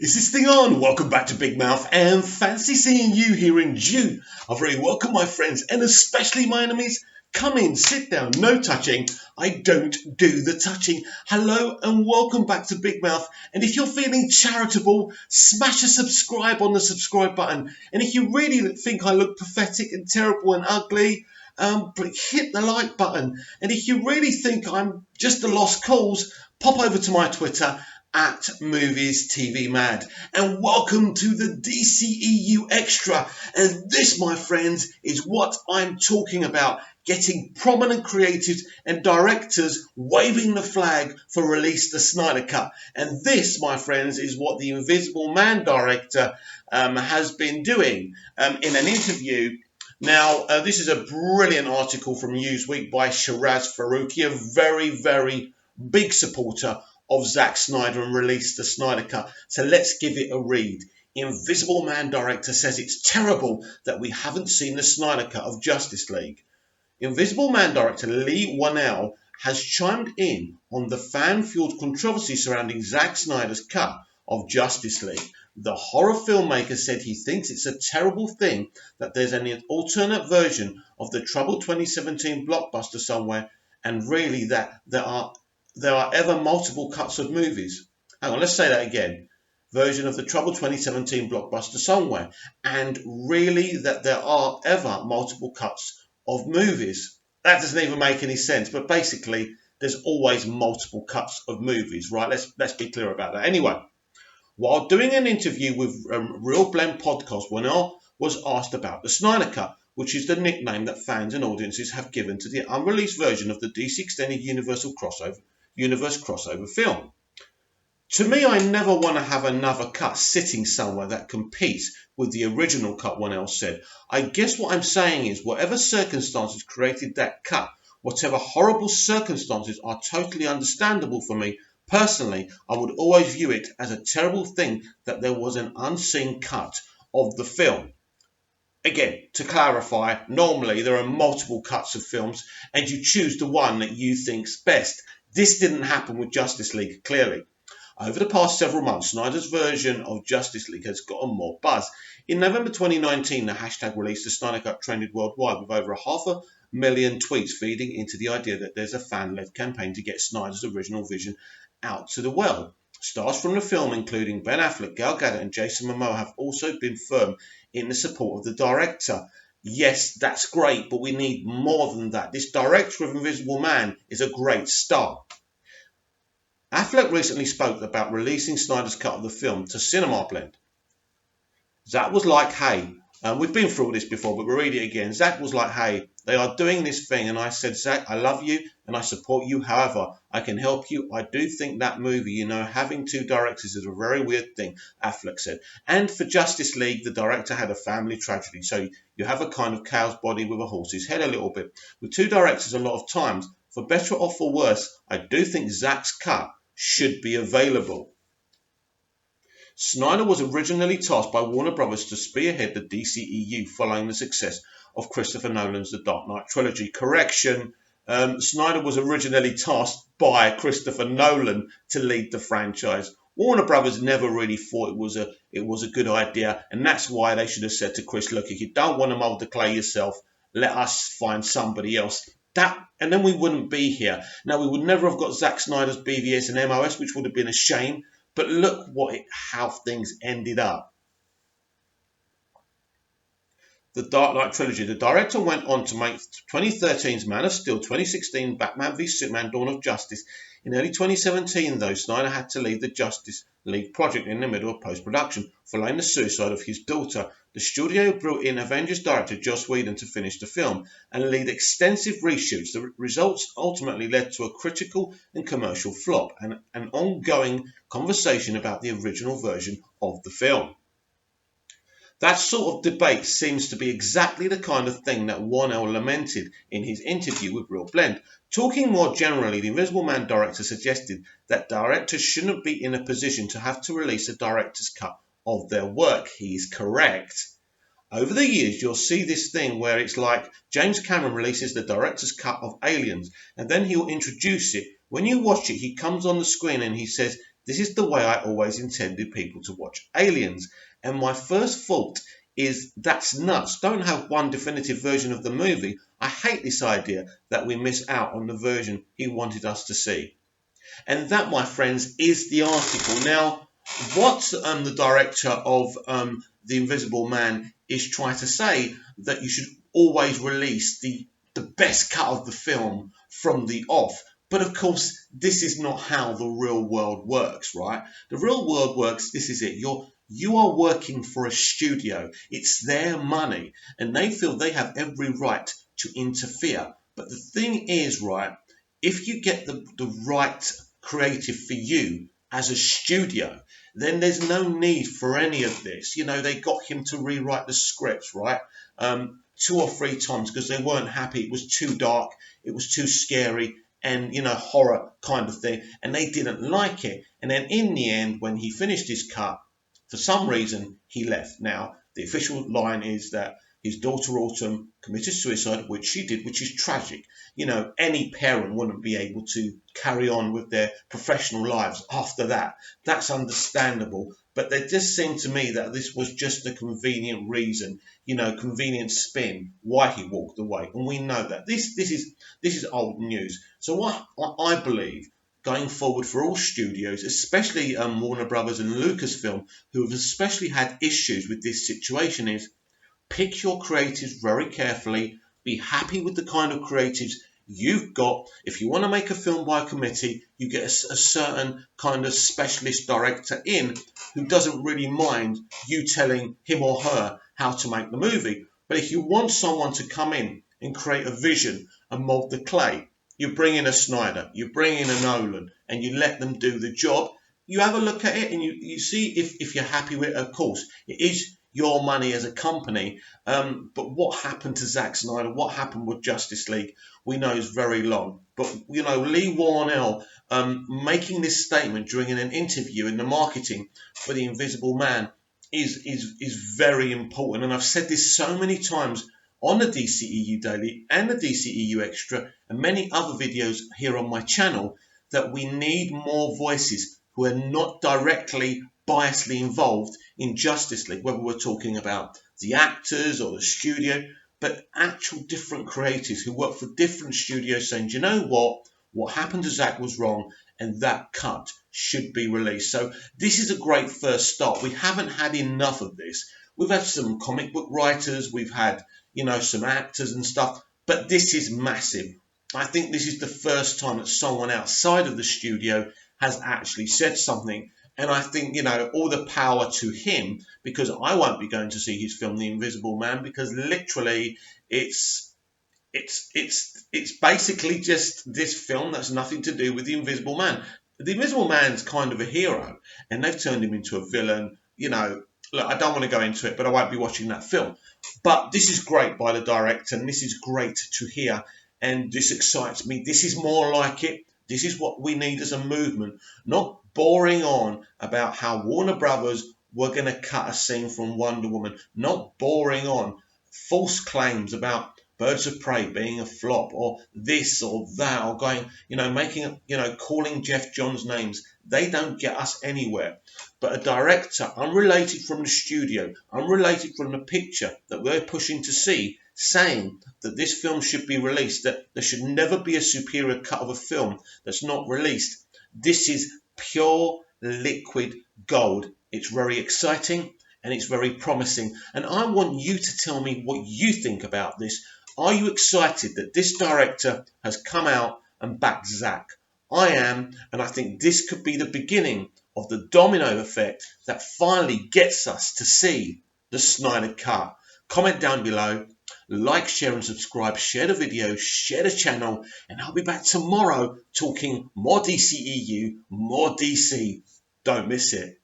Is this thing on? Welcome back to Big Mouth and fancy seeing you here in June. I very welcome my friends and especially my enemies. Come in, sit down, no touching. I don't do the touching. Hello and welcome back to Big Mouth. And if you're feeling charitable, smash a subscribe on the subscribe button. And if you really think I look pathetic and terrible and ugly, hit the like button. And if you really think I'm just a lost cause, pop over to my Twitter at Movies TV Mad, and welcome to the dceu Extra. And this, my friends, is what I'm talking about: getting prominent creatives and directors waving the flag for release the Snyder Cut. And this, my friends, is what the Invisible Man director has been doing in an interview. Now, this is a brilliant article from Newsweek by Shiraz Faruqi, a very, very big supporter of Zack Snyder and released the Snyder Cut. So let's give it a read. Invisible Man director says it's terrible that we haven't seen the Snyder Cut of Justice League. Invisible Man director Lee Whannell has chimed in on the fan-fueled controversy surrounding Zack Snyder's cut of Justice League. The horror filmmaker said he thinks it's a terrible thing that there's an alternate version of the troubled 2017 blockbuster somewhere, and really that there are ever multiple cuts of movies. Hang on, let's say that again. Version of the troubled 2017 blockbuster somewhere, and really that there are ever multiple cuts of movies. That doesn't even make any sense, but basically there's always multiple cuts of movies, right? Let's be clear about that. Anyway, while doing an interview with Real Blend podcast, Whannell was asked about the Snyder Cut, which is the nickname that fans and audiences have given to the unreleased version of the DC Extended Universe crossover film. To me, I never want to have another cut sitting somewhere that competes with the original cut, Whannell said. I guess what I'm saying is whatever circumstances created that cut, whatever horrible circumstances are totally understandable for me. Personally, I would always view it as a terrible thing that there was an unseen cut of the film. Again, to clarify, normally there are multiple cuts of films and you choose the one that you think's best. This didn't happen with Justice League, clearly. Over the past several months, Snyder's version of Justice League has gotten more buzz. In November 2019, the hashtag released the Snyder Cut trended worldwide with over 500,000 tweets feeding into the idea that there's a fan-led campaign to get Snyder's original vision out to the world. Stars from the film, including Ben Affleck, Gal Gadot and Jason Momoa, have also been firm in the support of the director. Yes, that's great, but we need more than that. This director of Invisible Man is a great start. Affleck recently spoke about releasing Snyder's cut of the film to Cinema Blend. Zack was like, hey, we've been through this before, but we'll read it again. Zack was like, hey, they are doing this thing. And I said, Zack, I love you and I support you. However, I can help you. I do think that movie, having two directors is a very weird thing, Affleck said. And for Justice League, the director had a family tragedy. So you have a kind of cow's body with a horse's head a little bit. With two directors, a lot of times, for better or for worse, I do think Zack's cut should be available. Snyder was originally tasked by Warner Brothers to spearhead the DCEU following the success of Christopher Nolan's The Dark Knight trilogy. Correction, Snyder was originally tasked by Christopher Nolan to lead the franchise. Warner Brothers never really thought it was a good idea, and that's why they should have said to Chris, look, if you don't want to mold the clay yourself, let us find somebody else. And then we wouldn't be here. Now, we would never have got Zack Snyder's BVS and MOS, which would have been a shame. But look how things ended up. The Dark Knight trilogy. The director went on to make 2013's Man of Steel, 2016 Batman v Superman Dawn of Justice. In early 2017, though, Snyder had to leave the Justice League project in the middle of post-production, following the suicide of his daughter. The studio brought in Avengers director Joss Whedon to finish the film and lead extensive reshoots. The results ultimately led to a critical and commercial flop and an ongoing conversation about the original version of the film. That sort of debate seems to be exactly the kind of thing that Whannell lamented in his interview with Real Blend. Talking more generally, the Invisible Man director suggested that directors shouldn't be in a position to have to release a director's cut of their work. He's correct. Over the years, you'll see this thing where it's like James Cameron releases the director's cut of Aliens, and then he'll introduce it. When you watch it, he comes on the screen and he says, This is the way I always intended people to watch Aliens. And my first fault is that's nuts. Don't have one definitive version of the movie. I hate this idea that we miss out on the version he wanted us to see. And that, my friends, is the article. Now, what the director of The Invisible Man is trying to say, that you should always release the best cut of the film from the off. But of course, this is not how the real world works, right? The real world works, this is it. You are working for a studio. It's their money, and they feel they have every right to interfere. But the thing is, right, if you get the right creative for you as a studio, then there's no need for any of this. You know, they got him to rewrite the scripts, right? 2 or 3 times because they weren't happy. It was too dark. It was too scary and, you know, horror kind of thing. And they didn't like it. And then in the end, when he finished his cut, for some reason, he left. Now, the official line is that his daughter Autumn committed suicide, which she did, which is tragic. You know, any parent wouldn't be able to carry on with their professional lives after that. That's understandable. But it just seemed to me that this was just a convenient reason, you know, convenient spin why he walked away. And we know that. This is old news. So what I believe going forward for all studios, especially Warner Brothers and Lucasfilm, who have especially had issues with this situation, is pick your creatives very carefully. Be happy with the kind of creatives you've got. If you want to make a film by committee, you get a certain kind of specialist director in who doesn't really mind you telling him or her how to make the movie. But if you want someone to come in and create a vision and mold the clay, you bring in a Snyder, you bring in a Nolan, and you let them do the job. You have a look at it and you see if you're happy with it. Of course, it is your money as a company. But what happened to Zack Snyder, what happened with Justice League, we know is very long. But, you know, Lee Warnell making this statement during an interview in the marketing for The Invisible Man is very important. And I've said this so many times on the DCEU Daily and the DCEU Extra and many other videos here on my channel, that we need more voices who are not directly biasly involved in Justice League, whether we're talking about the actors or the studio, but actual different creators who work for different studios saying, do you know what happened to Zack was wrong and that cut should be released. So this is a great first start. We haven't had enough of this. We've had some comic book writers, we've had, you know, some actors and stuff, but this is massive. I think this is the first time that someone outside of the studio has actually said something. And I think, you know, all the power to him, because I won't be going to see his film, The Invisible Man, because literally it's basically just this film that's nothing to do with The Invisible Man. The Invisible Man's kind of a hero, and they've turned him into a villain. You know, look, I don't want to go into it, but I won't be watching that film. But this is great by the director, and this is great to hear, and this excites me. This is more like it. This is what we need as a movement, not boring on about how Warner Brothers were going to cut a scene from Wonder Woman, not boring on false claims about Birds of Prey being a flop or this or that, or going, you know, making, you know, calling Jeff Johns names. They don't get us anywhere. But a director, unrelated from the studio, unrelated from the picture that we're pushing to see, saying that this film should be released, that there should never be a superior cut of a film that's not released. This is pure liquid gold. It's very exciting and it's very promising. And I want you to tell me what you think about this. Are you excited that this director has come out and backed Zack? I am, and I think this could be the beginning of the domino effect that finally gets us to see the Snyder Cut. Comment down below, like, share and subscribe, share the video, share the channel, and I'll be back tomorrow talking more DCEU, more DC. Don't miss it.